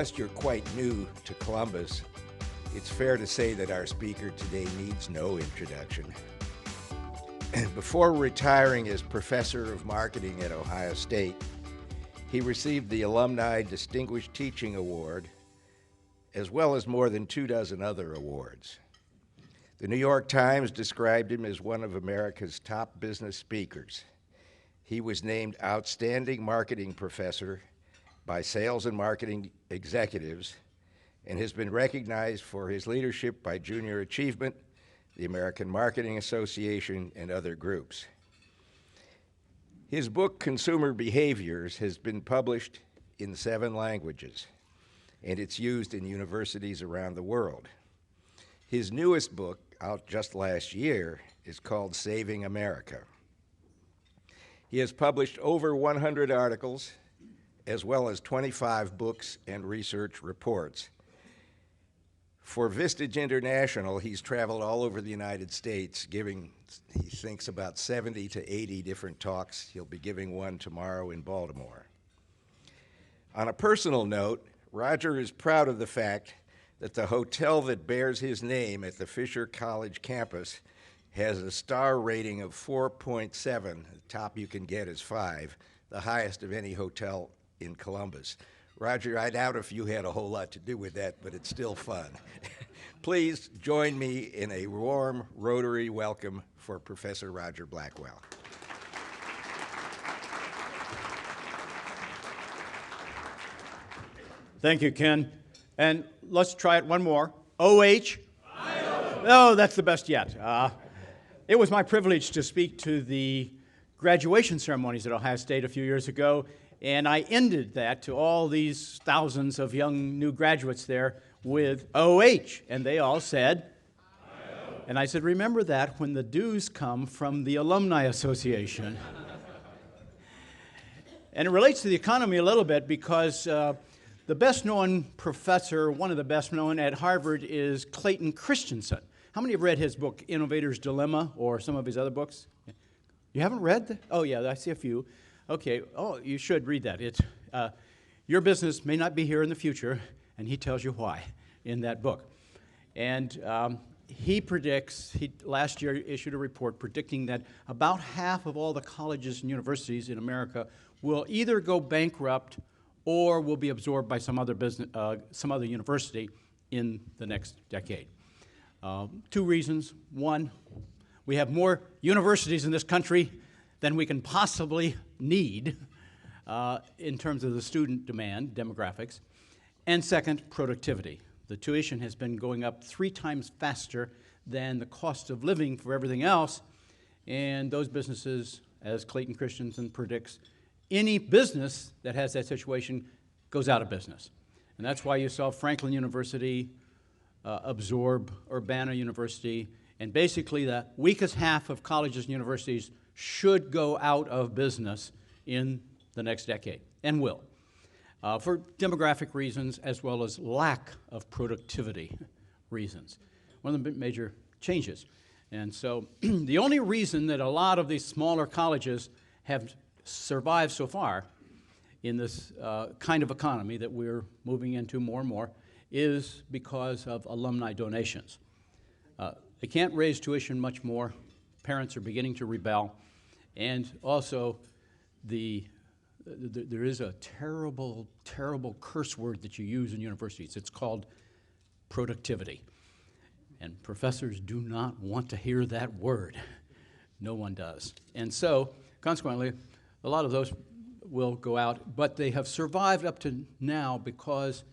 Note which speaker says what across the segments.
Speaker 1: Unless you're quite new to Columbus, it's fair to say that our speaker today needs no introduction. Before retiring as professor of marketing at Ohio State, he received the Alumni Distinguished Teaching Award, as well as more than 24 other awards. The New York Times described him as one of America's top business speakers. He was named Outstanding Marketing Professor by Sales and Marketing Executives and has been recognized for his leadership by Junior Achievement, the American Marketing Association, and other groups. His book, Consumer Behaviors, has been published in 7 languages, and it's used in universities around the world. His newest book, out just last year, is called Saving America. He has published over 100 articles, as well as 25 books and research reports. For Vistage International, he's traveled all over the United States, giving, he thinks, about 70 to 80 different talks. He'll be giving one tomorrow in Baltimore. On a personal note, Roger is proud of the fact that the hotel that bears his name at the Fisher College campus has a star rating of 4.7. The top you can get is 5, the highest of any hotel in Columbus. Roger, I doubt if you had a whole lot to do with that, but it's still fun. Please join me in a warm Rotary welcome for Professor Roger Blackwell.
Speaker 2: Thank you, Ken. And let's try it one more. OH? Oh, that's the best yet. It was my privilege to speak to the graduation ceremonies at Ohio State a few years ago, and I ended that to all these thousands of young new graduates there with OH, and they all said, and I said, remember that when the dues come from the Alumni Association. And it relates to the economy a little bit because the best-known professor, one of the best-known at Harvard, is Clayton Christensen. How many have read his book, Innovator's Dilemma, or some of his other books? You haven't read that? Oh, yeah, I see a few. Okay, oh, you should read that. It's, your business may not be here in the future, and he tells you why in that book. And he predicts, he last year issued a report predicting that about half of all the colleges and universities in America will either go bankrupt or will be absorbed by some other business, some other university in the next decade. 2 reasons. One, we have more universities in this country than we can possibly need in terms of the student demand, demographics. And second, productivity. The tuition has been going up 3 times faster than the cost of living for everything else, and those businesses, as Clayton Christensen predicts, any business that has that situation goes out of business. And that's why you saw Franklin University absorb Urbana University, and basically the weakest half of colleges and universities should go out of business in the next decade, and will, for demographic reasons as well as lack of productivity reasons. One of the major changes. And so the only reason that a lot of these smaller colleges have survived so far in this kind of economy that we're moving into more and more is because of alumni donations. They can't raise tuition much more. Parents are beginning to rebel. And also, there is a terrible, terrible curse word that you use in universities. It's called productivity. And professors do not want to hear that word. No one does. And so, consequently, a lot of those will go out, but they have survived up to now because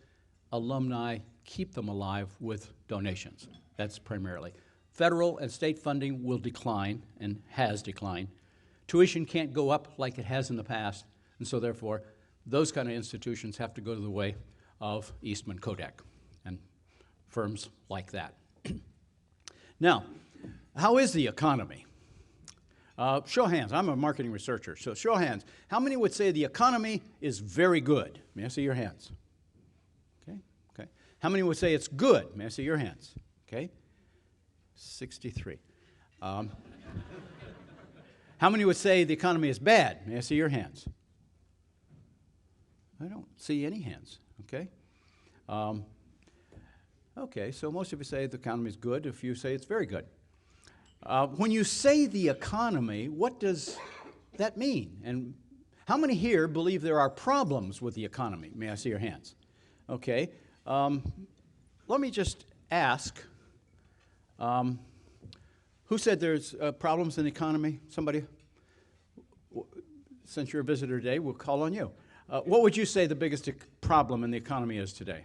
Speaker 2: alumni keep them alive with donations. That's primarily. Federal and state funding will decline and has declined. Tuition can't go up like it has in the past, and so therefore, those kind of institutions have to go to the way of Eastman Kodak and firms like that. Now, how is the economy? Show of hands. I'm a marketing researcher, so show of hands. How many would say the economy is very good? May I see your hands? Okay, okay. How many would say it's good? May I see your hands? Okay, 63. How many would say the economy is bad? May I see your hands? I don't see any hands, okay? Okay, so most of you say the economy is good. If you say it's very good. When you say the economy, what does that mean? And how many here believe there are problems with the economy? May I see your hands? Okay. Let me just ask, who said there's problems in the economy? Somebody? Since you're a visitor today, we'll call on you. What would you say the biggest problem in the economy is today?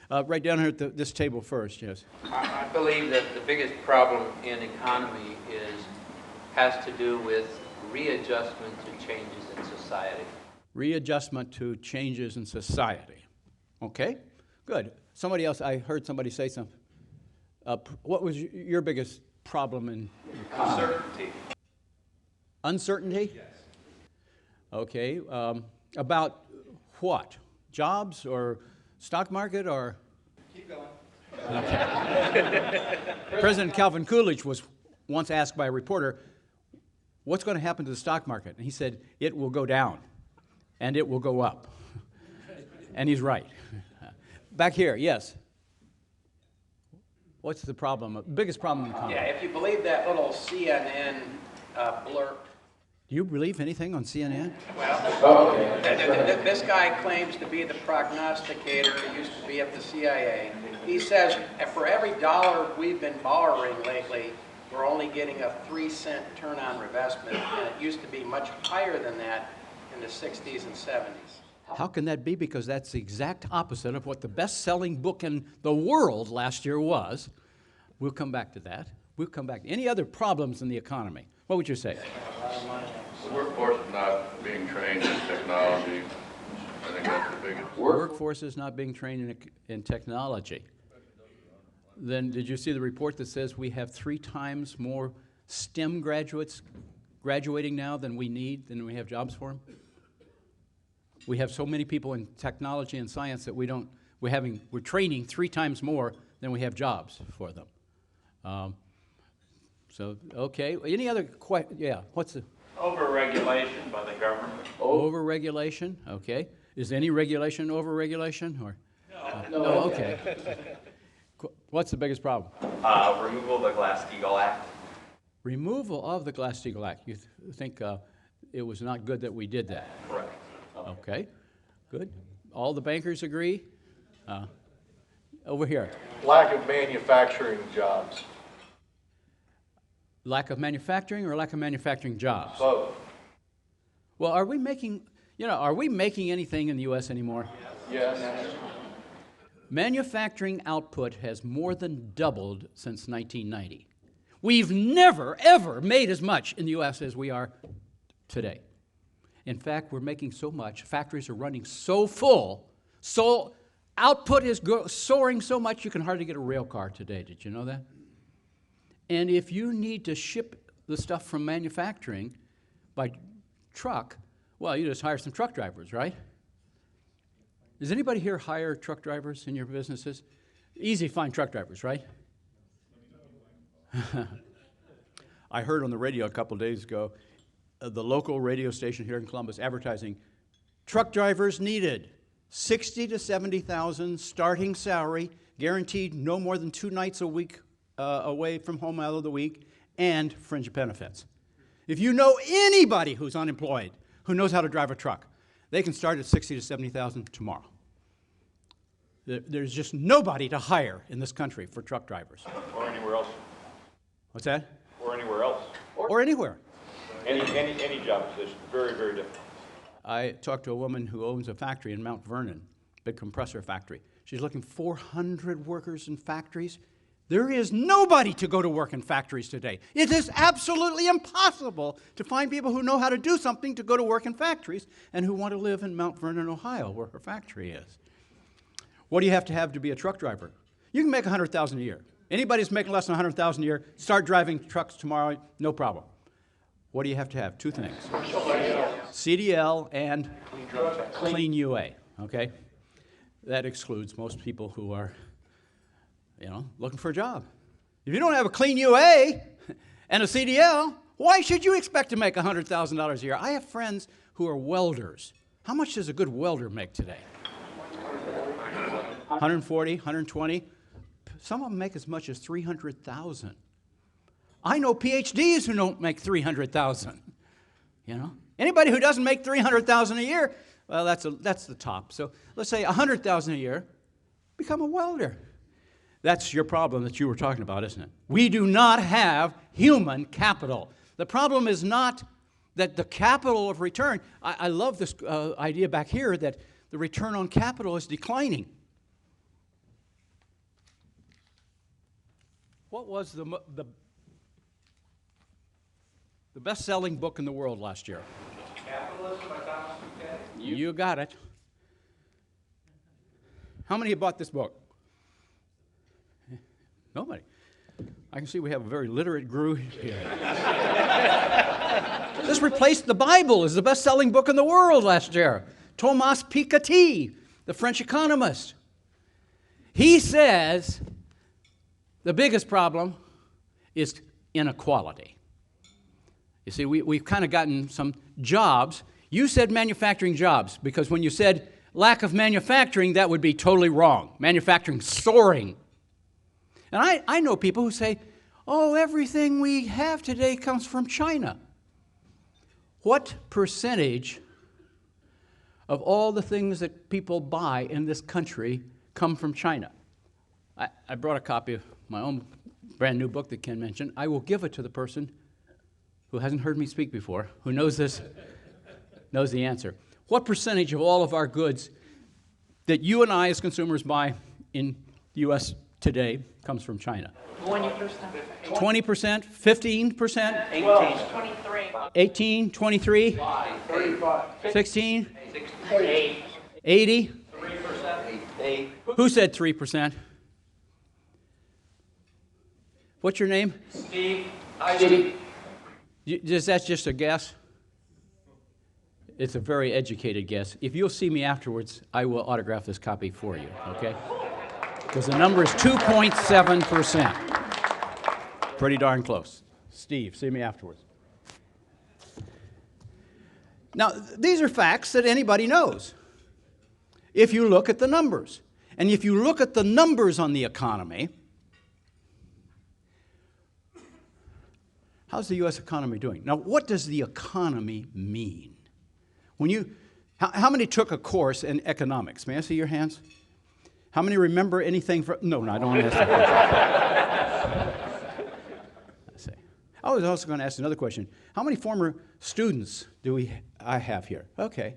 Speaker 2: Right down here at this table first, yes.
Speaker 3: I believe that the biggest problem in economy has to do with readjustment to changes in society.
Speaker 2: Readjustment to changes in society. Okay, good. Somebody else, I heard somebody say something. What was your biggest problem in economy?
Speaker 3: Uncertainty.
Speaker 2: Uncertainty?
Speaker 3: Yes.
Speaker 2: Okay, about what? Jobs or stock market or?
Speaker 3: Keep going.
Speaker 2: Okay. President Calvin Coolidge was once asked by a reporter, what's going to happen to the stock market? And he said, it will go down and it will go up. And he's right. Back here, yes. What's the problem? Biggest problem in the economy?
Speaker 4: Yeah, if you believe that little CNN blurb.
Speaker 2: Do you believe anything on CNN?
Speaker 4: Well, this guy claims to be the prognosticator. He used to be at the CIA. He says for every dollar we've been borrowing lately, we're only getting a 3-cent return on investment, and it used to be much higher than that in the 60s and 70s.
Speaker 2: How can that be? Because that's the exact opposite of what the best-selling book in the world last year was. We'll come back to that. We'll come back. Any other problems in the economy? What would you say?
Speaker 5: The workforce is not being trained in technology. I think that's the biggest.
Speaker 2: Workforce is not being trained in technology. Then did you see the report that says we have 3 times more STEM graduates graduating now than we have jobs for them? We have so many people in technology and science that we're training 3 times more than we have jobs for them. So, okay, any other questions? Yeah, what's the?
Speaker 6: Over-regulation by the government.
Speaker 2: Over-regulation, okay. Is any regulation over-regulation? Or? No, okay. What's the biggest problem?
Speaker 6: Removal of the Glass-Steagall Act.
Speaker 2: Removal of the Glass-Steagall Act. You think it was not good that we did that?
Speaker 6: Correct.
Speaker 2: Okay, good. All the bankers agree? Over here.
Speaker 7: Lack of manufacturing jobs.
Speaker 2: Lack of manufacturing or lack of manufacturing jobs?
Speaker 7: Both.
Speaker 2: Well, are we making anything in the U.S. anymore?
Speaker 7: Yes.
Speaker 2: Manufacturing output has more than doubled since 1990. We've never, ever made as much in the U.S. as we are today. In fact, we're making so much, factories are running so full, so output is soaring so much you can hardly get a rail car today. Did you know that? And if you need to ship the stuff from manufacturing by truck, well, you just hire some truck drivers, right? Does anybody here hire truck drivers in your businesses? Easy to find truck drivers, right? I heard on the radio a couple days ago, the local radio station here in Columbus advertising, truck drivers needed, 60 to 70,000 starting salary, guaranteed no more than 2 nights a week away from home out of the week, and fringe benefits. If you know anybody who's unemployed, who knows how to drive a truck, they can start at 60 to 70,000 tomorrow. There's just nobody to hire in this country for truck drivers.
Speaker 6: Or anywhere else.
Speaker 2: What's that?
Speaker 6: Or anywhere else.
Speaker 2: Or anywhere.
Speaker 6: Any job position. Very, very different.
Speaker 2: I talked to a woman who owns a factory in Mount Vernon, big compressor factory. She's looking for 400 workers in factories. There is nobody to go to work in factories today. It is absolutely impossible to find people who know how to do something to go to work in factories and who want to live in Mount Vernon, Ohio, where her factory is. What do you have to be a truck driver? You can make $100,000 a year. Anybody who's making less than $100,000 a year, start driving trucks tomorrow, no problem. What do you have to have? 2 things. CDL and clean UA, okay? That excludes most people who are, looking for a job. If you don't have a clean UA and a CDL, why should you expect to make $100,000 a year? I have friends who are welders. How much does a good welder make today? 140, 120. Some of them make as much as 300,000. I know PhDs who don't make 300,000. You know, anybody who doesn't make 300,000 a year, well, that's the top. So let's say 100,000 a year, become a welder. That's your problem that you were talking about, isn't it? We do not have human capital. The problem is not that the capital of return. I love this idea back here that the return on capital is declining. What was the best-selling book in the world last year?
Speaker 4: Capitalism by Thomas Piketty.
Speaker 2: You got it. How many have bought this book? Nobody. I can see we have a very literate group here. This replaced the Bible as the best-selling book in the world last year. Thomas Piketty, the French economist. He says the biggest problem is inequality. You see, we've kind of gotten some jobs. You said manufacturing jobs, because when you said lack of manufacturing, that would be totally wrong. Manufacturing soaring. And I know people who say, oh, everything we have today comes from China. What percentage of all the things that people buy in this country come from China? I brought a copy of my own brand new book that Ken mentioned. I will give it to the person who hasn't heard me speak before, who knows this, knows the answer. What percentage of all of our goods that you and I as consumers buy in the U.S. today comes from China?
Speaker 8: 20%.
Speaker 2: 20%? 15%?
Speaker 8: 18.
Speaker 2: 18? 23?
Speaker 4: 35.
Speaker 2: 16?
Speaker 8: 8.
Speaker 2: 80?
Speaker 8: 8.
Speaker 2: Who said 3%? What's your name?
Speaker 8: Steve.
Speaker 2: That's just a guess? It's a very educated guess. If you'll see me afterwards, I will autograph this copy for you, okay? Because the number is 2.7%. Pretty darn close. Steve, see me afterwards. Now, these are facts that anybody knows. If you look at the numbers, and if you look at the numbers on the economy, how's the U.S. economy doing? Now, what does the economy mean? How many took a course in economics? May I see your hands? How many remember anything from? No, I don't want to ask that question. Let's see. I was also going to ask another question. How many former students do I have here? Okay.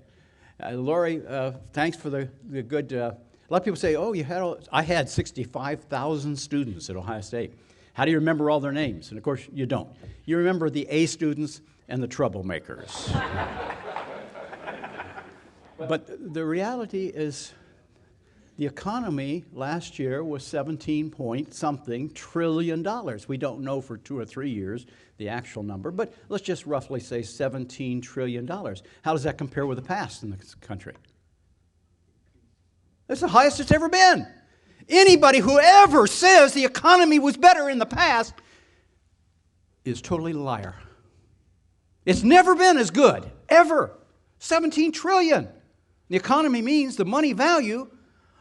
Speaker 2: Lori, thanks for the good. A lot of people say, oh, I had 65,000 students at Ohio State. How do you remember all their names? And of course, you don't. You remember the A students and the troublemakers. But the reality is the economy last year was 17-point-something trillion dollars. We don't know for 2 or 3 years the actual number, but let's just roughly say $17 trillion. How does that compare with the past in this country? It's the highest it's ever been. Anybody who ever says the economy was better in the past is totally a liar. It's never been as good, ever. 17 trillion. The economy means the money value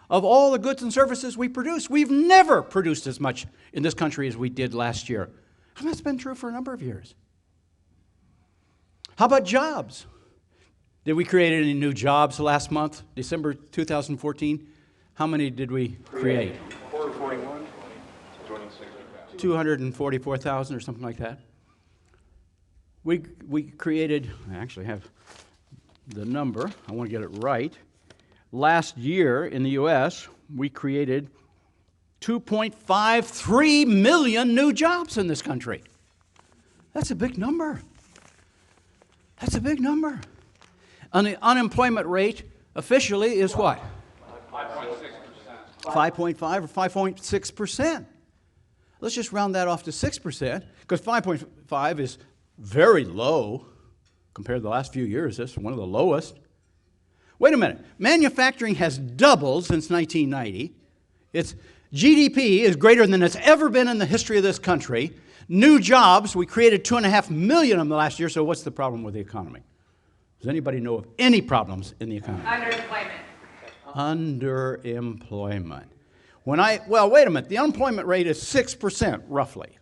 Speaker 2: of all the goods and services we produce. We've never produced as much in this country as we did last year. And that's been true for a number of years. How about jobs? Did we create any new jobs last month, December 2014? How many did we create? 244,000 or something like that. We created, I actually have the number, I want to get it right. Last year in the U.S., we created 2.53 million new jobs in this country. That's a big number. That's a big number. And the unemployment rate officially is what? 5.5 or 5.6%. Let's just round that off to 6%, because 5.5 is very low compared to the last few years. It's one of the lowest. Wait a minute. Manufacturing has doubled since 1990. Its GDP is greater than it's ever been in the history of this country. New jobs, we created 2.5 million of them last year, so what's the problem with the economy? Does anybody know of any problems in the economy?
Speaker 8: Underemployment.
Speaker 2: Underemployment. Well, wait a minute. The unemployment rate is 6%, roughly.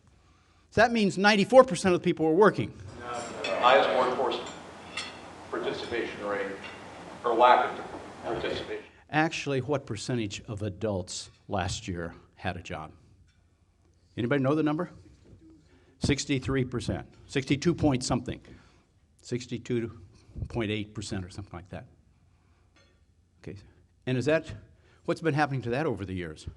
Speaker 2: So that means 94% of the people are working.
Speaker 6: Highest workforce participation rate, or lack of participation.
Speaker 2: Actually, what percentage of adults last year had a job? Anybody know the number? 63%. 62 point something. 62.8% or something like that. Okay. And is that, what's been happening to that over the years?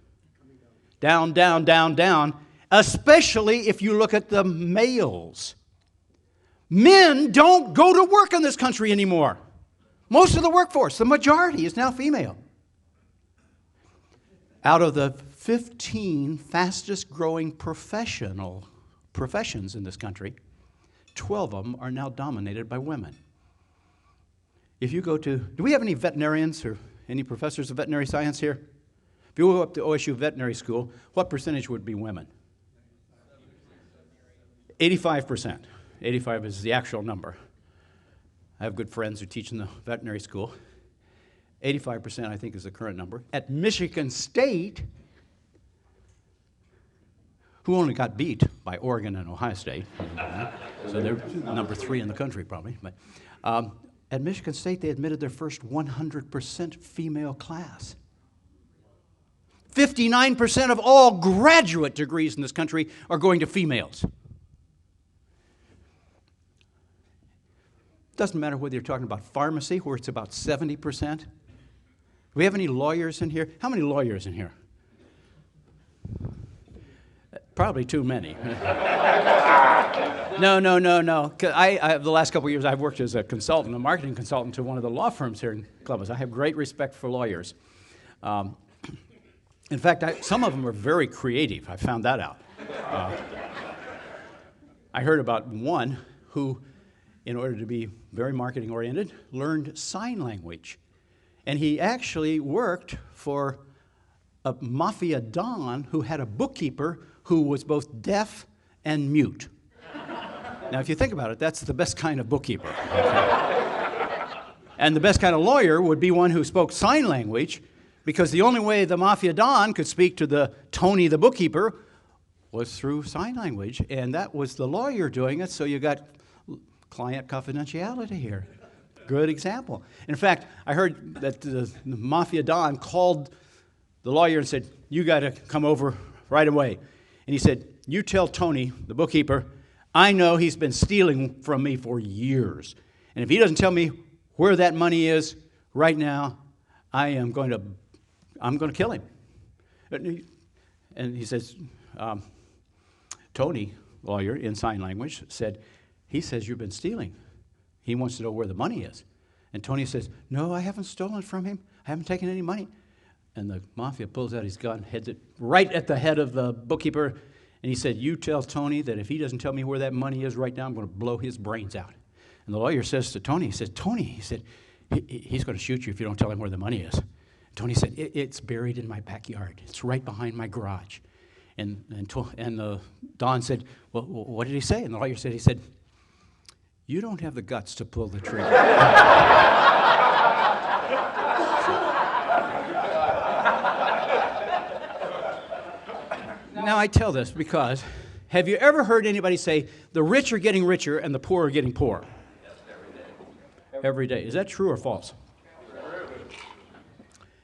Speaker 2: Down, down, down, down, especially if you look at the males. Men don't go to work in this country anymore. Most of the workforce, the majority, is now female. Out of the 15 fastest growing professions in this country, 12 of them are now dominated by women. If you go to, do we have any veterinarians or any professors of veterinary science here? If you go up to OSU Veterinary School, what percentage would be women? 85%. 85 is the actual number. I have good friends who teach in the veterinary school. 85%, I think, is the current number. At Michigan State, who only got beat by Oregon and Ohio State, so they're number 3 in the country probably. But at Michigan State, they admitted their first 100% female class. 59% of all graduate degrees in this country are going to females. Doesn't matter whether you're talking about pharmacy, where it's about 70%. Do we have any lawyers in here? How many lawyers in here? Probably too many. No. The last couple of years, I've worked as a consultant, a marketing consultant to one of the law firms here in Columbus. I have great respect for lawyers. In fact, some of them are very creative. I found that out. I heard about one who, in order to be very marketing-oriented, learned sign language. And he actually worked for a mafia don who had a bookkeeper who was both deaf and mute. Now, if you think about it, that's the best kind of bookkeeper. And the best kind of lawyer would be one who spoke sign language, because the only way the mafia don could speak to the Tony the bookkeeper was through sign language, and that was the lawyer doing it, so you got client confidentiality here. Good example. In fact, I heard that the mafia don called the lawyer and said, "You got to come over right away." And he said, "You tell Tony, the bookkeeper, I know he's been stealing from me for years. And if he doesn't tell me where that money is right now, I'm going to kill him." And he says, Tony, lawyer in sign language, said, "He says you've been stealing. He wants to know where the money is." And Tony says, "No, I haven't stolen from him. I haven't taken any money." And the mafia pulls out his gun, heads it right at the head of the bookkeeper, and he said, "You tell Tony that if he doesn't tell me where that money is right now, I'm going to blow his brains out." And the lawyer says to Tony, he said, he's going to shoot you if you don't tell him where the money is. Tony said, "It's buried in my backyard. It's right behind my garage." And Don said, "Well, what did he say?" And the lawyer said, "You don't have the guts to pull the trigger." Now, I tell this because, have you ever heard anybody say, the rich are getting richer and the poor are getting poorer?
Speaker 6: Yes, every day.
Speaker 2: Every day. Is that true or false?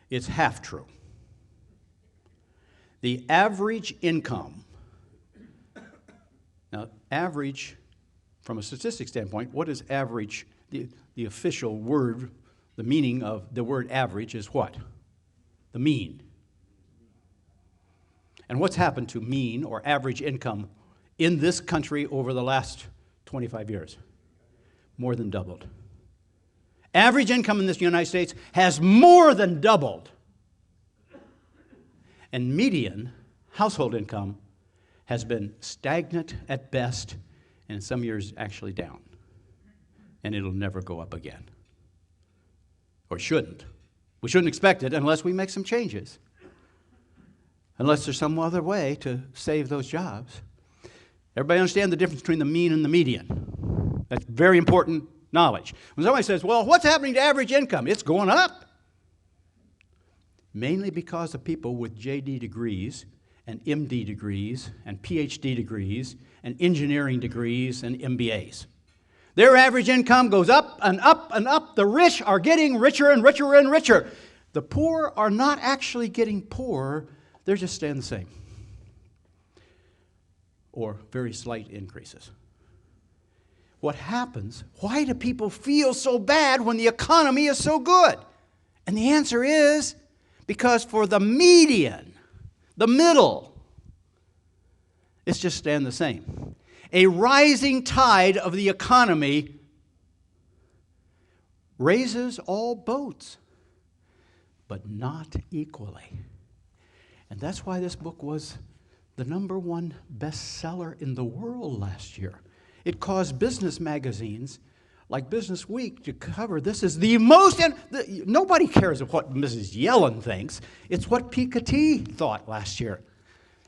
Speaker 2: It's half true. The average income, now average, from a statistics standpoint, what is average? The official word, the meaning of the word average is what? The mean. And what's happened to mean or average income in this country over the last 25 years? More than doubled. Average income in this United States has more than doubled. And median household income has been stagnant at best, and in some years actually down. And it'll never go up again. Or shouldn't. We shouldn't expect it unless we make some changes. Unless there's some other way to save those jobs. Everybody understand the difference between the mean and the median? That's very important knowledge. When somebody says, "Well, what's happening to average income?" It's going up. mainly because of people with JD degrees and MD degrees and PhD degrees and engineering degrees and MBAs. Their average income goes up and up and up. The rich are getting richer and richer and richer. The poor are not actually getting poorer, they're just staying the same, or very slight increases. What happens? Why do people feel so bad when the economy is so good? And the answer is because for the median, the middle, it's just staying the same. A rising tide of the economy raises all boats, but not equally. And that's why this book was the #1 bestseller in the world last year. It caused business magazines like Business Week to cover this as the most, and nobody cares what Mrs. Yellen thinks. It's what Piketty thought last year.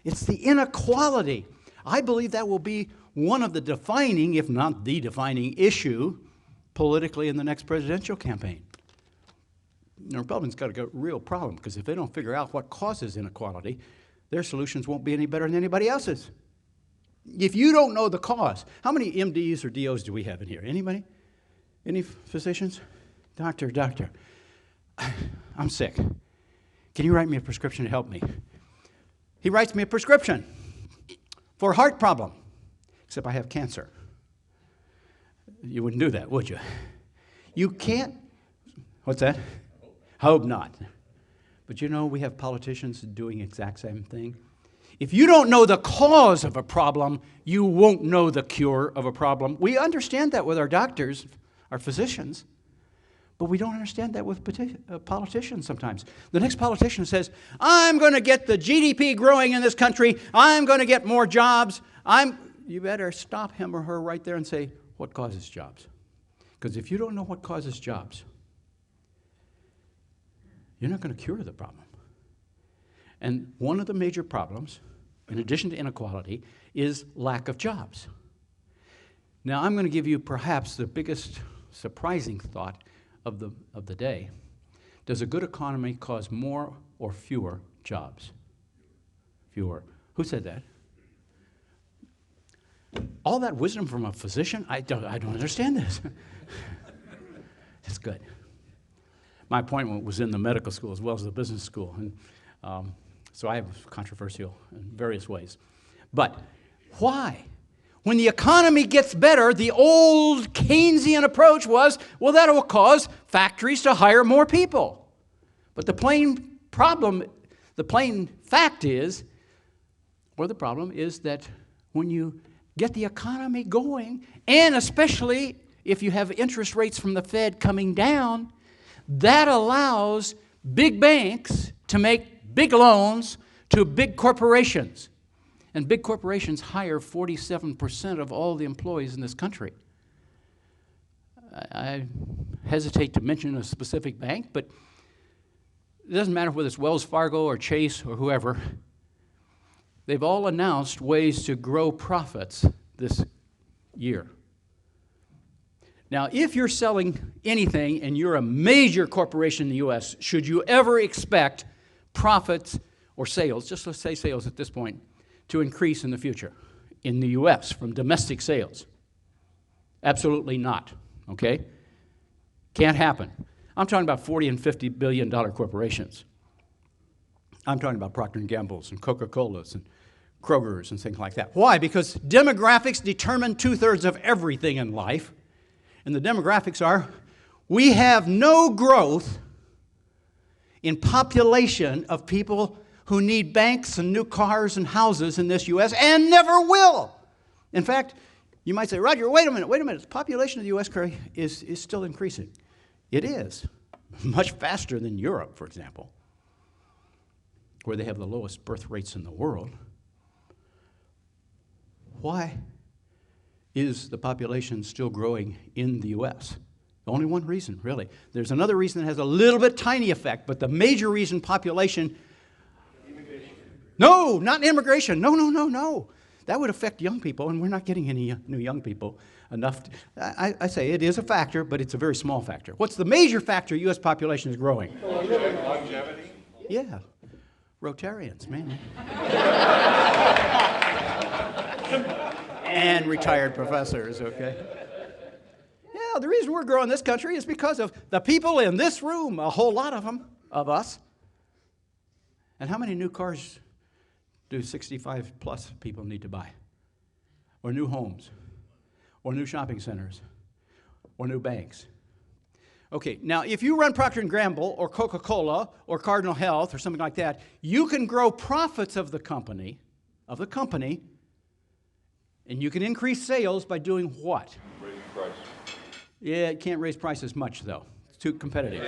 Speaker 2: It's the inequality. I believe that will be one of the defining, if not the defining issue politically in the next presidential campaign. The Republicans got a real problem, because if they don't figure out what causes inequality, their solutions won't be any better than anybody else's. If you don't know the cause, how many MDs or DOs do we have in here? Anybody? Any physicians? Doctor, I'm sick. Can you write me a prescription to help me? He writes me a prescription for a heart problem, except I have cancer. You wouldn't do that, would you? You can't. What's that? Hope not. But you know, we have politicians doing the exact same thing. If you don't know the cause of a problem, you won't know the cure of a problem. We understand that with our doctors, our physicians, but we don't understand that with politicians sometimes. The next politician says, I'm going to get the GDP growing in this country. I'm going to get more jobs. You better stop him or her right there and say, what causes jobs? Because if you don't know what causes jobs, you're not going to cure the problem. And one of the major problems, in addition to inequality, is lack of jobs. Now, I'm going to give you perhaps the biggest surprising thought of the day. Does a good economy cause more or fewer jobs? Fewer. Who said that? All that wisdom from a physician? I don't understand this. That's good. My appointment was in the medical school as well as the business school, and so I was controversial in various ways. But why? When the economy gets better, the old Keynesian approach was, well, that will cause factories to hire more people. But the plain fact is, or the problem is that when you get the economy going, and especially if you have interest rates from the Fed coming down, that allows big banks to make big loans to big corporations. And big corporations hire 47% of all the employees in this country. I hesitate to mention a specific bank, but it doesn't matter whether it's Wells Fargo or Chase or whoever. They've all announced ways to grow profits this year. Now, if you're selling anything and you're a major corporation in the U.S., should you ever expect profits or sales, just let's say sales at this point, to increase in the future in the U.S. from domestic sales? Absolutely not, okay? Can't happen. I'm talking about $40 and $50 billion corporations. I'm talking about Procter & Gamble's and Coca-Cola's and Kroger's and things like that. Why? Because demographics determine 2/3 of everything in life. And the demographics are, we have no growth in population of people who need banks and new cars and houses in this U.S. and never will. In fact, you might say, Roger, wait a minute. The population of the U.S. is still increasing. It is, much faster than Europe, for example, where they have the lowest birth rates in the world. Why is the population still growing in the U.S.? Only one reason, really. There's another reason that has a little bit tiny effect, but the major reason population... Immigration. No, not immigration. No. That would affect young people, and we're not getting any new young people enough. I say it is a factor, but it's a very small factor. What's the major factor U.S. population is growing?
Speaker 6: Longevity.
Speaker 2: Yeah, Rotarians, man. And retired professors, okay? Yeah, the reason we're growing this country is because of the people in this room, a whole lot of them, of us. And how many new cars do 65-plus people need to buy? Or new homes? Or new shopping centers? Or new banks? Okay, now if you run Procter & Gamble or Coca-Cola or Cardinal Health or something like that, you can grow profits of the company, and you can increase sales by doing what?
Speaker 6: Raise price.
Speaker 2: Yeah, it can't raise prices much, though. It's too competitive.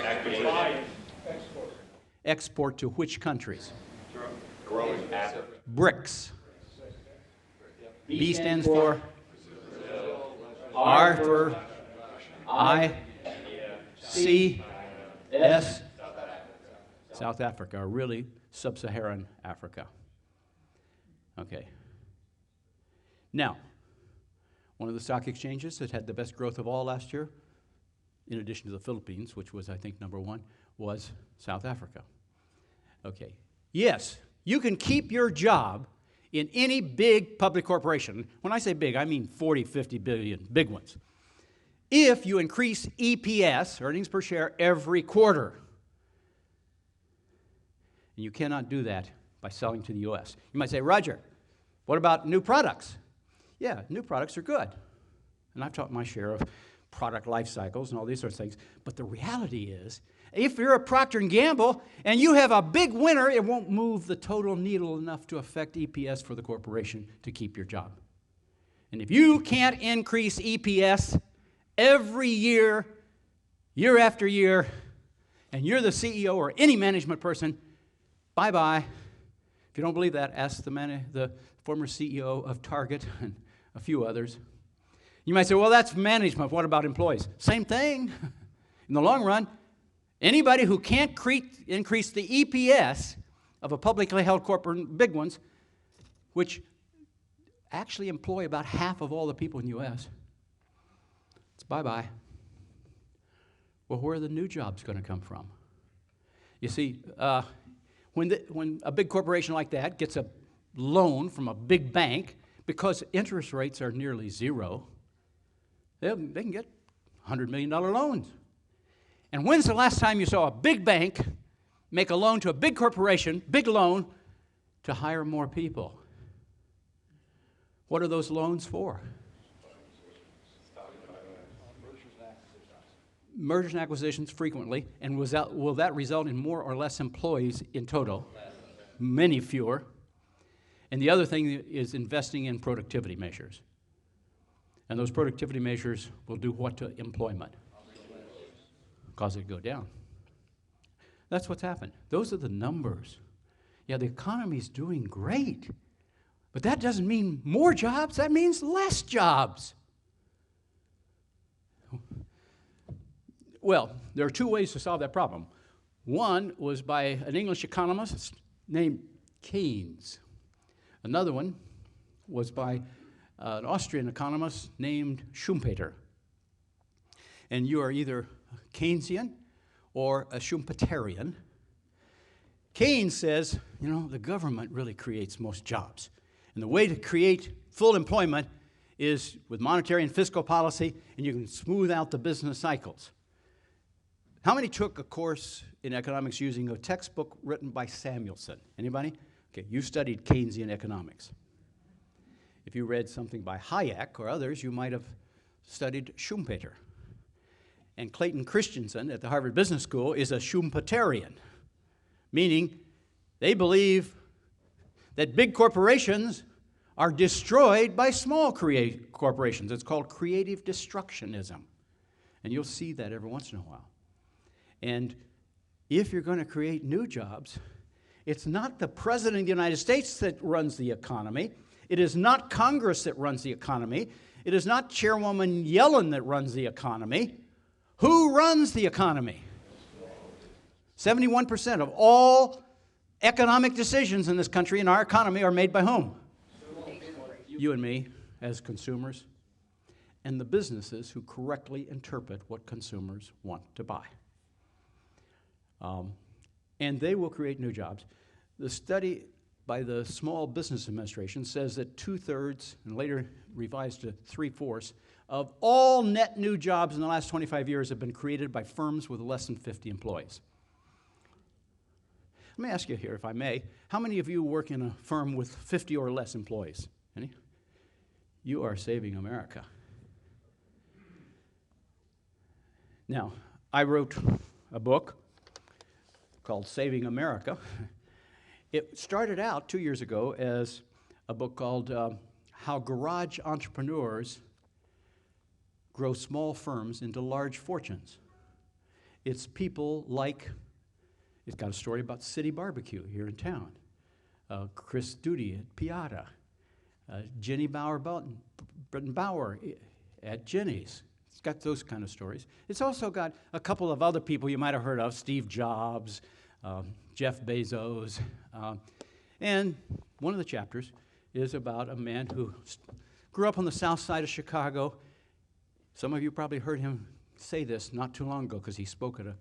Speaker 2: Export to which countries?
Speaker 6: Growing asset.
Speaker 2: BRICS. B stands for? R for I. C. S. South Africa, or really sub-Saharan Africa. Okay. Now, one of the stock exchanges that had the best growth of all last year, in addition to the Philippines, which was, I think, #1, was South Africa. Okay. Yes, you can keep your job in any big public corporation. When I say big, I mean 40, 50 billion, big ones. If you increase EPS, earnings per share, every quarter. And you cannot do that by selling to the U.S. You might say, Roger, what about new products? Yeah, new products are good. And I've taught my share of product life cycles and all these sorts of things. But the reality is, if you're a Procter & Gamble and you have a big winner, it won't move the total needle enough to affect EPS for the corporation to keep your job. And if you can't increase EPS every year, year after year, and you're the CEO or any management person, bye-bye. If you don't believe that, ask the former CEO of Target and a few others. You might say, well, that's management. What about employees? Same thing. In the long run, anybody who can't increase the EPS of a publicly held corporate, big ones, which actually employ about half of all the people in the U.S., it's bye-bye. Well, where are the new jobs going to come from? You see, when a big corporation like that gets a loan from a big bank, because interest rates are nearly zero, they can get $100 million loans. And when's the last time you saw a big bank make a loan to a big corporation, big loan, to hire more people? What are those loans for? Mergers and acquisitions frequently, and will that result in more or less employees in total? Many fewer. And the other thing is investing in productivity measures. And those productivity measures will do what to employment? Cause it to go down. That's what's happened. Those are the numbers. Yeah, the economy's doing great, but that doesn't mean more jobs, that means less jobs. Well, there are two ways to solve that problem. One was by an English economist named Keynes. Another one was by an Austrian economist named Schumpeter. And you are either a Keynesian or a Schumpeterian. Keynes says, the government really creates most jobs. And the way to create full employment is with monetary and fiscal policy, and you can smooth out the business cycles. How many took a course in economics using a textbook written by Samuelson? Anybody? Okay, you studied Keynesian economics. If you read something by Hayek or others, you might have studied Schumpeter. And Clayton Christensen at the Harvard Business School is a Schumpeterian, meaning they believe that big corporations are destroyed by small corporations. It's called creative destructionism. And you'll see that every once in a while. And if you're going to create new jobs, it's not the President of the United States that runs the economy. It is not Congress that runs the economy. It is not Chairwoman Yellen that runs the economy. Who runs the economy? 71% of all economic decisions in this country, in our economy, are made by whom? You and me, as consumers, and the businesses who correctly interpret what consumers want to buy. and they will create new jobs. The study by the Small Business Administration says that 2/3, and later revised to 3/4, of all net new jobs in the last 25 years have been created by firms with less than 50 employees. Let me ask you here, if I may, how many of you work in a firm with 50 or less employees? Any? You are saving America. Now, I wrote a book called Saving America. It started out 2 years ago as a book called How Garage Entrepreneurs Grow Small Firms into Large Fortunes. It's people like, it's got a story about City Barbecue here in town, Chris Duty at Piata, Jenny Bauer at Jenny's. It's got those kind of stories. It's also got a couple of other people you might have heard of, Steve Jobs, Jeff Bezos, and one of the chapters is about a man who grew up on the south side of Chicago. Some of you probably heard him say this not too long ago because he spoke at a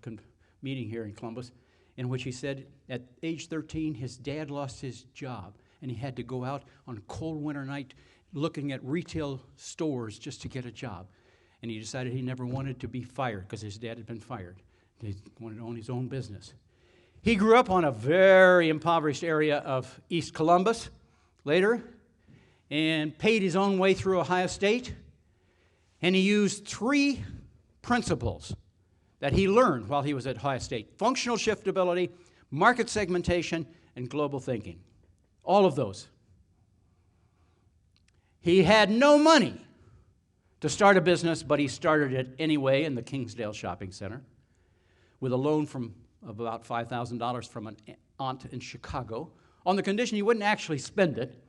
Speaker 2: meeting here in Columbus, in which he said at age 13 his dad lost his job and he had to go out on a cold winter night looking at retail stores just to get a job. And he decided he never wanted to be fired because his dad had been fired. He wanted to own his own business. He grew up on a very impoverished area of East Columbus later and paid his own way through Ohio State. And he used 3 principles that he learned while he was at Ohio State: functional shiftability, market segmentation, and global thinking. All of those. He had no money to start a business, but he started it anyway in the Kingsdale Shopping Center with a loan of about $5,000 from an aunt in Chicago on the condition he wouldn't actually spend it,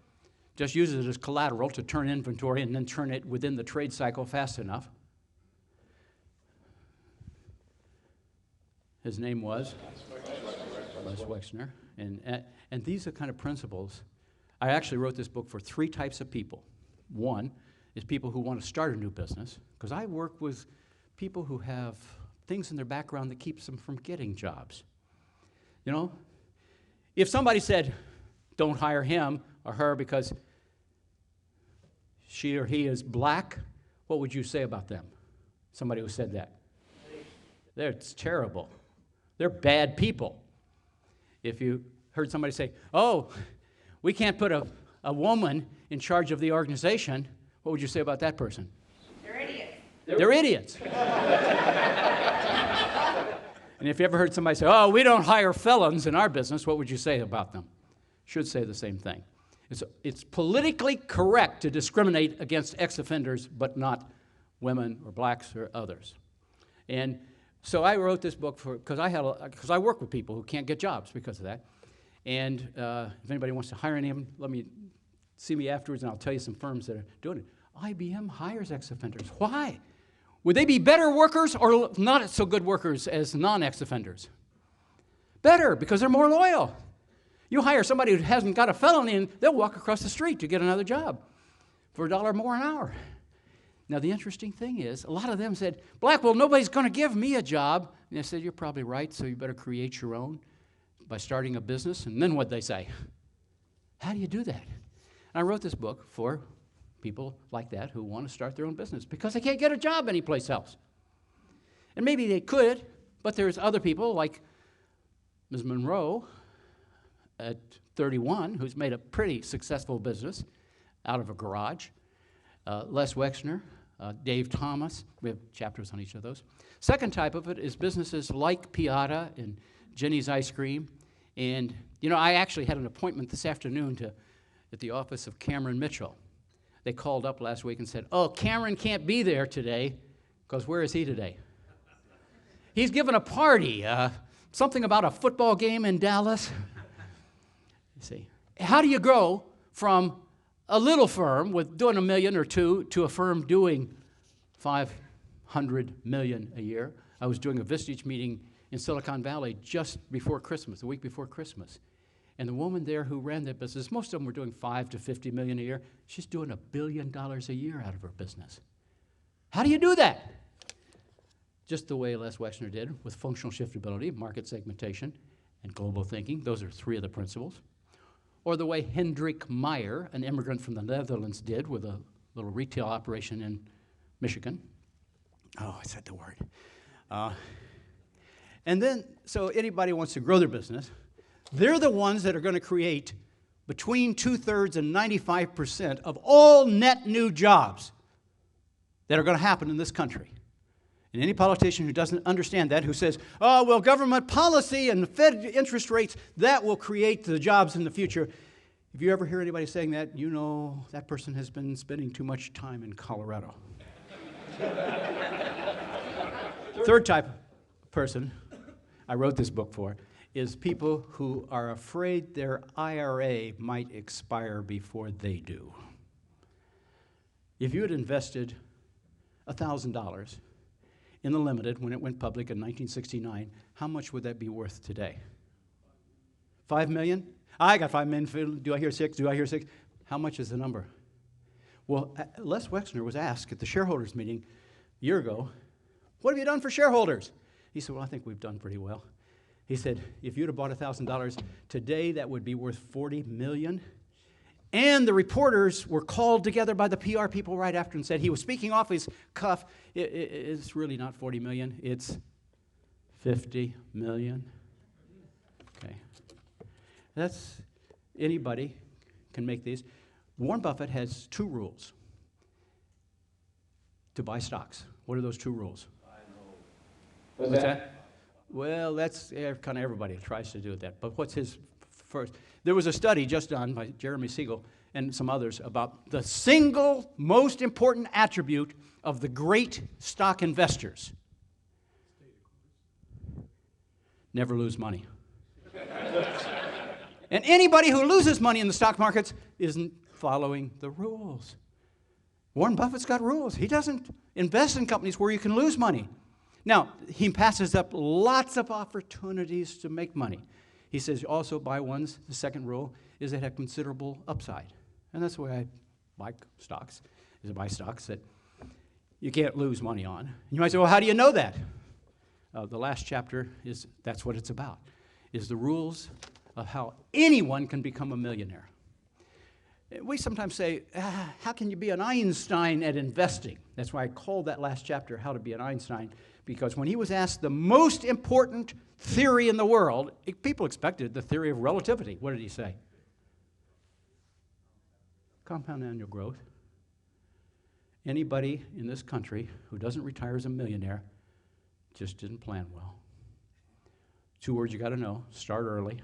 Speaker 2: just use it as collateral to turn inventory and then turn it within the trade cycle fast enough. His name was Les Wexner. And these are kind of principles. I actually wrote this book for 3 types of people. One is people who want to start a new business, because I work with people who have things in their background that keeps them from getting jobs. You know, if somebody said, don't hire him or her because she or he is black, what would you say about them? Somebody who said that. It's terrible. They're bad people. If you heard somebody say, oh, we can't put a woman in charge of the organization, what would you say about that person?
Speaker 8: They're idiots.
Speaker 2: They're idiots. And if you ever heard somebody say, oh, we don't hire felons in our business, what would you say about them? Should say the same thing. It's politically correct to discriminate against ex-offenders, but not women or blacks or others. And so I wrote this book because I work with people who can't get jobs because of that. And if anybody wants to hire any of them, let me see me afterwards, and I'll tell you some firms that are doing it. IBM hires ex-offenders. Why? Would they be better workers or not so good workers as non-ex-offenders? Better, because they're more loyal. You hire somebody who hasn't got a felony, and they'll walk across the street to get another job for $1 more an hour. Now, the interesting thing is, a lot of them said, Blackwell, nobody's going to give me a job. And I said, you're probably right, so you better create your own by starting a business. And then what'd they say? How do you do that? And I wrote this book for people like that who want to start their own business because they can't get a job anyplace else. And maybe they could, but there's other people like Ms. Monroe at 31 who's made a pretty successful business out of a garage. Les Wexner, Dave Thomas. We have chapters on each of those. Second type of it is businesses like Piata and Jenny's Ice Cream. And, you know, I actually had an appointment this afternoon at the office of Cameron Mitchell. They called up last week and said, oh, Cameron can't be there today, because where is he today? He's giving a party, something about a football game in Dallas. You see, how do you grow from a little firm with doing $1 million or $2 million to a firm doing $500 million a year? I was doing a Vistage meeting in Silicon Valley just before Christmas, the week before Christmas. And the woman there who ran that business, most of them were doing $5 to $50 million a year. She's doing $1 billion a year out of her business. How do you do that? Just the way Les Wexner did with functional shiftability, market segmentation, and global thinking. Those are three of the principles. Or the way Hendrik Meyer, an immigrant from the Netherlands, did with a little retail operation in Michigan. Oh, I said the word. And then, so anybody wants to grow their business, they're the ones that are going to create between 2/3 and 95% of all net new jobs that are going to happen in this country. And any politician who doesn't understand that, who says, oh, well, government policy and Fed interest rates, that will create the jobs in the future. If you ever hear anybody saying that, you know that person has been spending too much time in Colorado. Third type of person I wrote this book for is people who are afraid their IRA might expire before they do. If you had invested $1,000 in the limited when it went public in 1969, how much would that be worth today? $5 million? I got $5 million. Do I hear 6? Do I hear 6? How much is the number? Well, Les Wexner was asked at the shareholders meeting a year ago, what have you done for shareholders? He said, well, I think we've done pretty well. He said, if you'd have bought $1,000 today, that would be worth $40 million. And the reporters were called together by the PR people right after and said he was speaking off his cuff. It's really not 40 million, it's 50 million. Okay. That's, anybody can make these. Warren Buffett has 2 rules to buy stocks. What are those 2 rules? What's that? Well, that's kind of everybody tries to do that. But what's his first? There was a study just done by Jeremy Siegel and some others about the single most important attribute of the great stock investors. Never lose money. And anybody who loses money in the stock markets isn't following the rules. Warren Buffett's got rules. He doesn't invest in companies where you can lose money. Now, he passes up lots of opportunities to make money. He says also buy ones, the second rule, is that have considerable upside. And that's the way I buy stocks, is to buy stocks that you can't lose money on. And you might say, well, how do you know that? The last chapter is, that's what it's about, is the rules of how anyone can become a millionaire. We sometimes say, how can you be an Einstein at investing? That's why I called that last chapter, How to Be an Einstein, because when he was asked the most important theory in the world, people expected the theory of relativity. What did he say? Compound annual growth. Anybody in this country who doesn't retire as a millionaire just didn't plan well. 2 words you got to know, start early.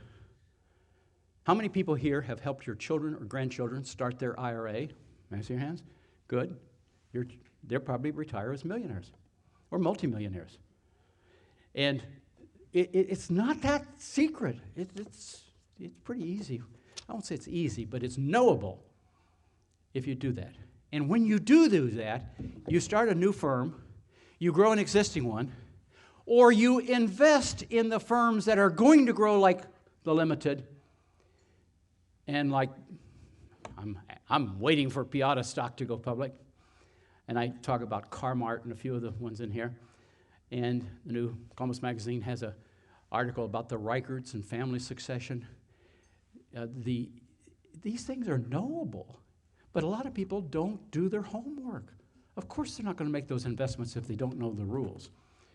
Speaker 2: How many people here have helped your children or grandchildren start their IRA? May I see your hands? Good. They'll probably retire as millionaires or multimillionaires. And it's not that secret. It's pretty easy. I won't say it's easy, but it's knowable if you do that. And when you do that, you start a new firm, you grow an existing one, or you invest in the firms that are going to grow like the limited. And like, I'm waiting for Piata stock to go public. And I talk about Carmart and a few of the ones in here. And the new Columbus magazine has an article about the Reicherts and family succession. These things are knowable, but a lot of people don't do their homework. Of course they're not going to make those investments if they don't know the rules.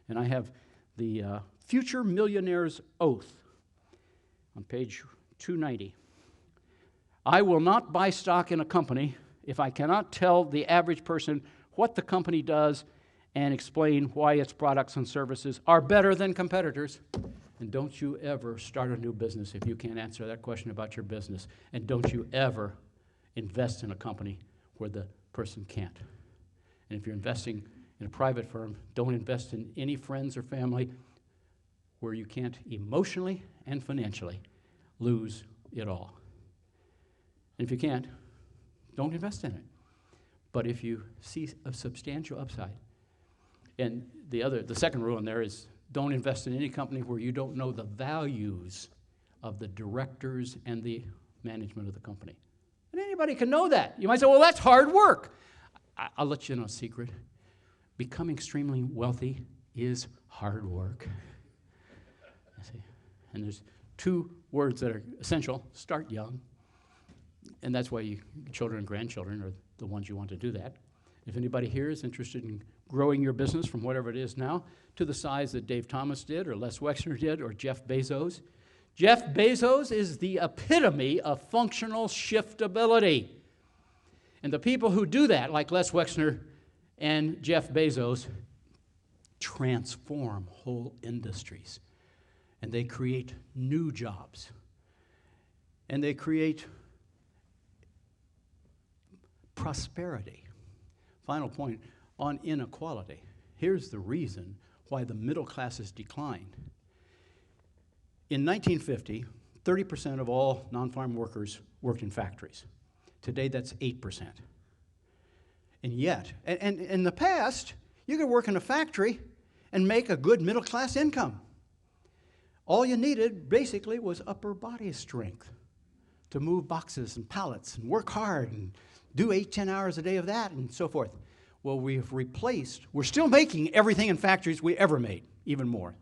Speaker 2: And I have the Future Millionaire's Oath on page 290. I will not buy stock in a company if I cannot tell the average person what the company does and explain why its products and services are better than competitors. And don't you ever start a new business if you can't answer that question about your business. And don't you ever invest in a company where the person can't. And if you're investing in a private firm, don't invest in any friends or family where you can't emotionally and financially lose it all. And if you can't, don't invest in it. But if you see a substantial upside, and the second rule in there is don't invest in any company where you don't know the values of the directors and the management of the company. And anybody can know that. You might say, well, that's hard work. I'll let you know a secret. Becoming extremely wealthy is hard work. See? And there's two words that are essential: start young. And that's why children and grandchildren are the ones you want to do that. If anybody here is interested in growing your business from whatever it is now to the size that Dave Thomas did, or Les Wexner did, or Jeff Bezos. Jeff Bezos is the epitome of functional shiftability. And the people who do that, like Les Wexner and Jeff Bezos, transform whole industries. And they create new jobs. And they create prosperity. Final point on inequality. Here's the reason why the middle classes declined. In 1950, 30% of all non-farm workers worked in factories. Today, that's 8%. And yet, and in the past, you could work in a factory and make a good middle-class income. All you needed, basically, was upper body strength to move boxes and pallets and work hard and do 8-10 hours a day of that and so forth. Well, we're still making everything in factories we ever made, even more.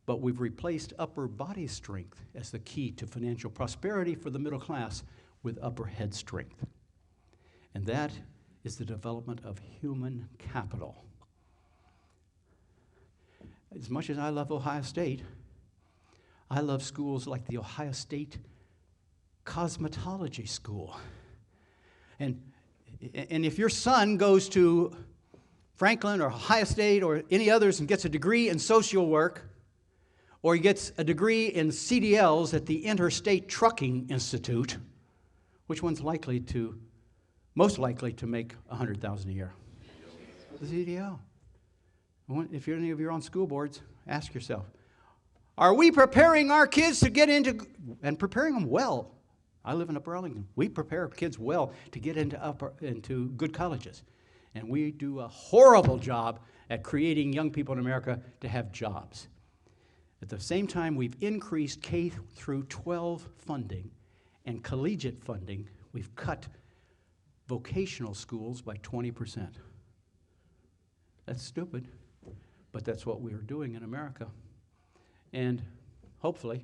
Speaker 2: But we've replaced upper body strength as the key to financial prosperity for the middle class with upper head strength. And that is the development of human capital. As much as I love Ohio State, I love schools like the Ohio State Cosmetology School. And if your son goes to Franklin or Ohio State or any others and gets a degree in social work, or he gets a degree in CDLs at the Interstate Trucking Institute, which one's most likely to make $100,000 a year? The CDL. If any of you are on school boards, ask yourself, are we preparing our kids to get into, and preparing them well? I live in Upper Arlington. We prepare kids well to get into good colleges. And we do a horrible job at creating young people in America to have jobs. At the same time, we've increased K through 12 funding and collegiate funding. We've cut vocational schools by 20%. That's stupid, but that's what we are doing in America. And hopefully,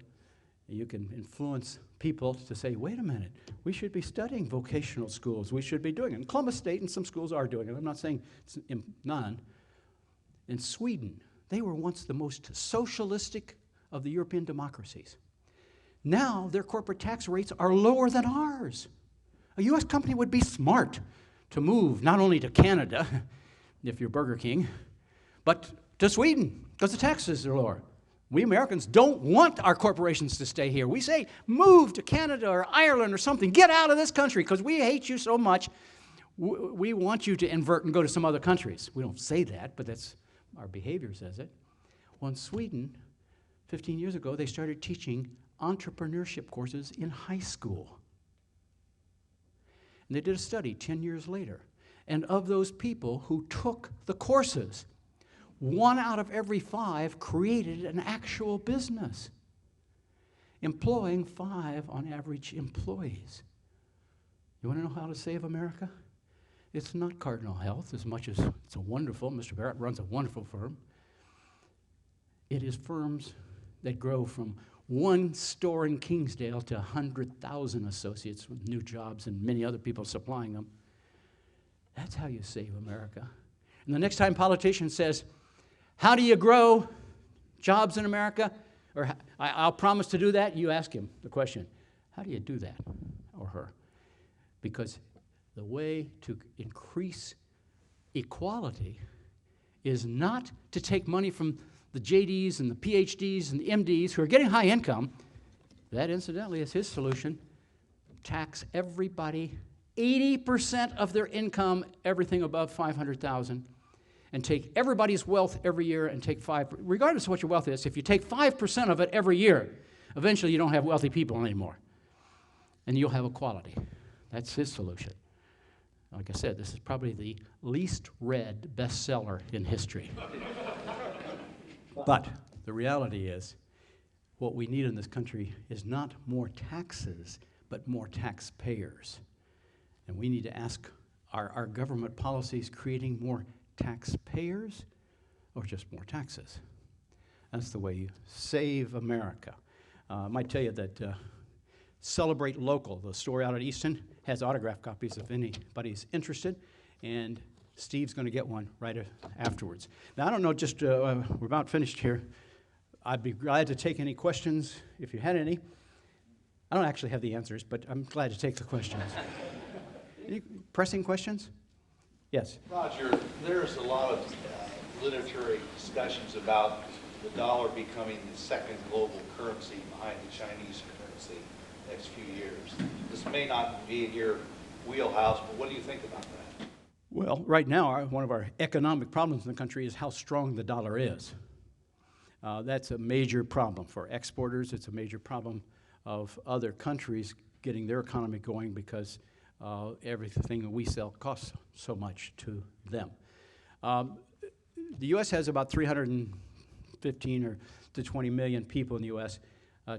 Speaker 2: you can influence people to say, wait a minute, we should be studying vocational schools. We should be doing it. And Columbus State and some schools are doing it. I'm not saying none. In Sweden, they were once the most socialistic of the European democracies. Now, their corporate tax rates are lower than ours. A U.S. company would be smart to move not only to Canada, if you're Burger King, but to Sweden, because the taxes are lower. We Americans don't want our corporations to stay here. We say, move to Canada or Ireland or something. Get out of this country because we hate you so much. We want you to invert and go to some other countries. We don't say that, but that's our behavior says it. Well, in Sweden, 15 years ago, they started teaching entrepreneurship courses in high school. And they did a study 10 years later. And of those people who took the courses, 1 out of every 5 created an actual business, employing 5 on average employees. You want to know how to save America? It's not Cardinal Health, as much as it's a wonderful, Mr. Barrett runs a wonderful firm. It is firms that grow from 1 store in Kingsdale to 100,000 associates with new jobs and many other people supplying them. That's how you save America. And the next time a politician says, how do you grow jobs in America? Or I'll promise to do that, you ask him the question, how do you do that, or her? Because the way to increase equality is not to take money from the JDs and the PhDs and the MDs who are getting high income. That, incidentally, is his solution. Tax everybody 80% of their income, everything above $500,000, and take everybody's wealth every year and take 5%, regardless of what your wealth is. If you take 5% of it every year, eventually you don't have wealthy people anymore, and you'll have equality. That's his solution. Like I said, this is probably the least read bestseller in history. But the reality is, what we need in this country is not more taxes, but more taxpayers. And we need to ask, are our government policies creating more taxpayers or just more taxes? That's the way you save America. I might tell you that Celebrate Local, the store out at Easton, has autograph copies if anybody's interested, and Steve's going to get one right afterwards. Now, I don't know, just we're about finished here. I'd be glad to take any questions if you had any. I don't actually have the answers, but I'm glad to take the questions. Any pressing questions? Yes.
Speaker 9: Roger, there's a lot of literary discussions about the dollar becoming the second global currency behind the Chinese currency next few years. This may not be in your wheelhouse, but what do you think about that?
Speaker 2: Well, right now, one of our economic problems in the country is how strong the dollar is. That's a major problem for exporters. It's a major problem of other countries getting their economy going because everything that we sell costs so much to them. The U.S. has about 315 or to 20 million people in the U.S.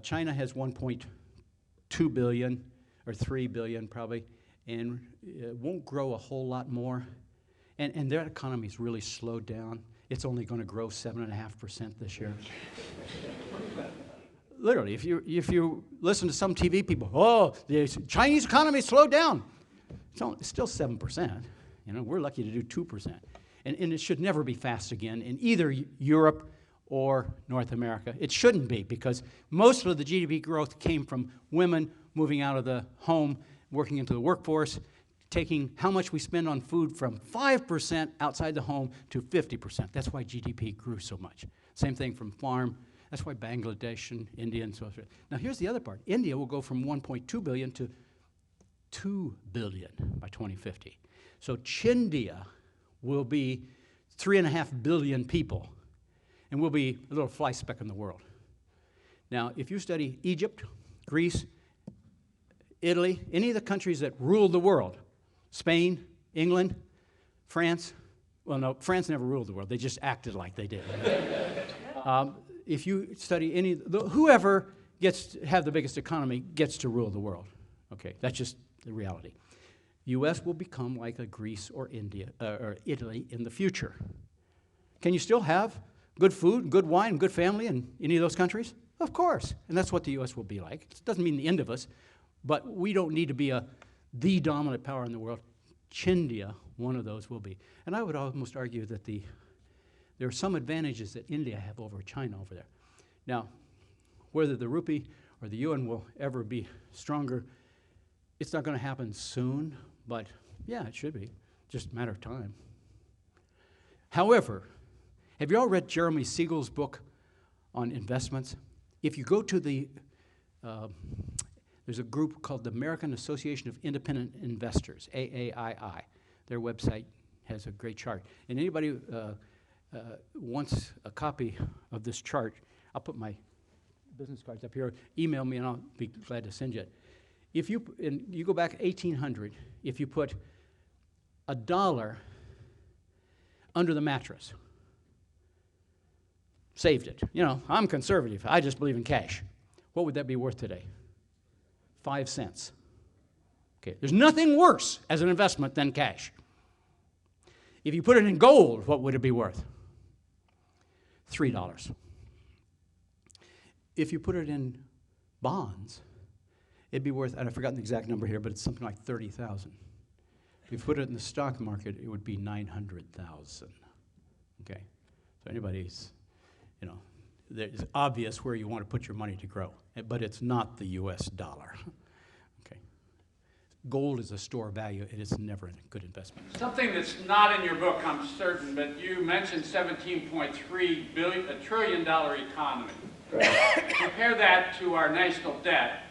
Speaker 2: China has 1.2 billion or 3 billion probably, and it won't grow a whole lot more. And their economy's really slowed down. It's only going to grow 7.5% this year. Literally, if you listen to some TV people, oh, the Chinese economy slowed down. It's still 7%. You know, we're lucky to do 2%. And it should never be fast again in either Europe or North America. It shouldn't be, because most of the GDP growth came from women moving out of the home, working into the workforce, taking how much we spend on food from 5% outside the home to 50%. That's why GDP grew so much. Same thing from farm. That's why Bangladesh and India and so forth. Now here's the other part. India will go from 1.2 billion to 2 billion by 2050. So Chindia will be 3.5 billion people, and we'll be a little fly speck in the world. Now, if you study Egypt, Greece, Italy, any of the countries that ruled the world, Spain, England, France, well, no, France never ruled the world. They just acted like they did. If you study whoever gets to have the biggest economy gets to rule the world. Okay, that's just the reality. U.S. will become like a Greece or India or Italy in the future. Can you still have good food, good wine, good family in any of those countries? Of course, and that's what the U.S. will be like. It doesn't mean the end of us, but we don't need to be the dominant power in the world. Chindia, one of those will be. And I would almost argue that there are some advantages that India have over China over there. Now, whether the rupee or the yuan will ever be stronger, it's not going to happen soon, but yeah, it should be. Just a matter of time. However, have you all read Jeremy Siegel's book on investments? If you go to there's a group called the American Association of Independent Investors, AAII. Their website has a great chart. And anybody wants a copy of this chart, I'll put my business cards up here. Email me and I'll be glad to send you it. If you go back 1800, if you put $1 under the mattress, saved it. You know, I'm conservative. I just believe in cash. What would that be worth today? 5 cents. Okay, there's nothing worse as an investment than cash. If you put it in gold, what would it be worth? $3. If you put it in bonds, it'd be worth, and I've forgotten the exact number here, but it's something like 30,000. If you put it in the stock market, it would be 900,000. Okay, so anybody's, you know, it's obvious where you want to put your money to grow, but it's not the U.S. dollar. Okay, gold is a store of value. It is never a good investment.
Speaker 10: Something that's not in your book, I'm certain, but you mentioned $17.3 trillion economy. Right. Compare that to our national debt,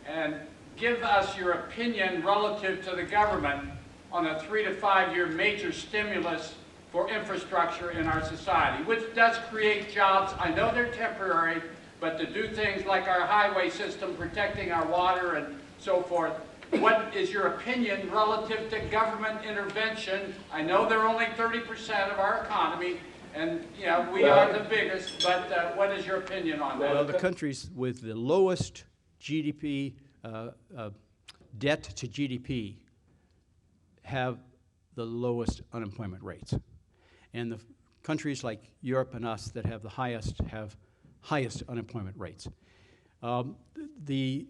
Speaker 10: and give us your opinion relative to the government on a 3 to 5 year major stimulus for infrastructure in our society, which does create jobs. I know they're temporary, but to do things like our highway system, protecting our water and so forth, what is your opinion relative to government intervention? I know they're only 30% of our economy, and you know, we are the biggest, but what is your opinion on that?
Speaker 2: Well, the countries with the lowest GDP, debt to GDP, have the lowest unemployment rates. And the countries like Europe and us that have the highest unemployment rates. The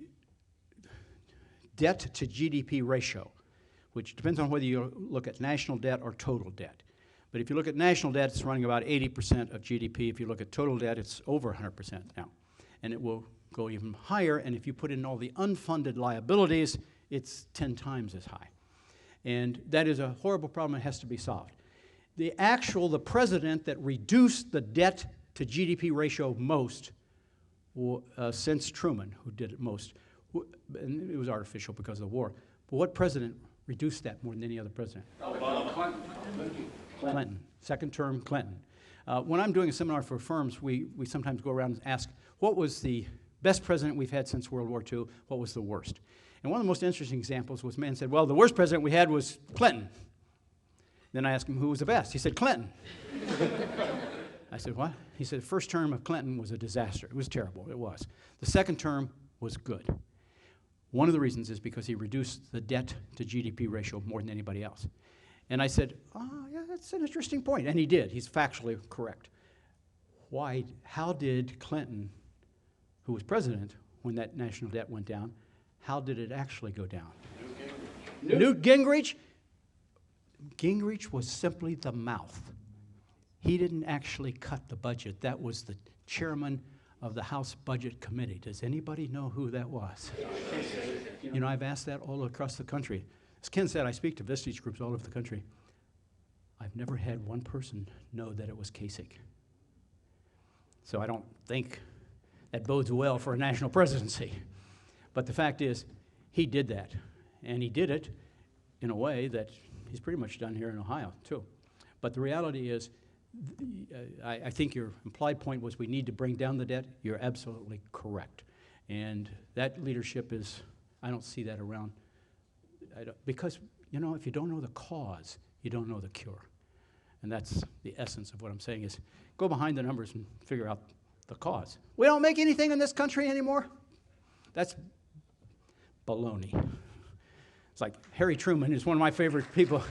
Speaker 2: debt to GDP ratio, which depends on whether you look at national debt or total debt. But if you look at national debt, it's running about 80% of GDP. If you look at total debt, it's over 100% now. And it will go even higher, and if you put in all the unfunded liabilities, it's 10 times as high. And that is a horrible problem that has to be solved. The president that reduced the debt to GDP ratio most since Truman, who did it most, and it was artificial because of the war, but what president reduced that more than any other president? Clinton. Second term, Clinton. When I'm doing a seminar for firms, we sometimes go around and ask, what was the best president we've had since World War II? What was the worst? And one of the most interesting examples was a man said, well, the worst president we had was Clinton. Then I asked him who was the best. He said, Clinton. I said, what? He said, the first term of Clinton was a disaster. It was terrible. It was. The second term was good. One of the reasons is because he reduced the debt to GDP ratio more than anybody else. And I said, oh, yeah, that's an interesting point. And he did. He's factually correct. Why? How did Clinton, who was president when that national debt went down, how did it actually go down? Newt Gingrich? Gingrich was simply the mouth. He didn't actually cut the budget. That was the chairman of the House Budget Committee. Does anybody know who that was? You know, I've asked that all across the country. As Ken said, I speak to vestige groups all over the country. I've never had one person know that it was Kasich. So I don't think that bodes well for a national presidency. But the fact is, he did that. And he did it in a way that he's pretty much done here in Ohio, too. But the reality is, I think your implied point was we need to bring down the debt. You're absolutely correct. And that leadership is, I don't see that around. Because, you know, if you don't know the cause, you don't know the cure. And that's the essence of what I'm saying is go behind the numbers and figure out the cause. We don't make anything in this country anymore? That's baloney. It's like Harry Truman is one of my favorite people.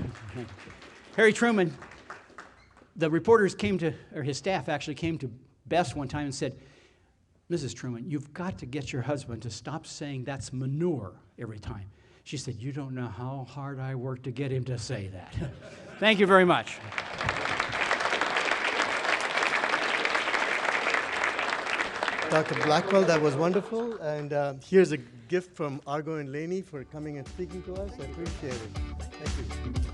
Speaker 2: Harry Truman, the reporters came to, or his staff actually came to Bess one time and said, Mrs. Truman, you've got to get your husband to stop saying that's manure every time. She said, you don't know how hard I worked to get him to say that. Thank you very much.
Speaker 11: Dr. Blackwell, that was wonderful. And here's a gift from Argo and Laney for coming and speaking to us. I appreciate it. Thank you.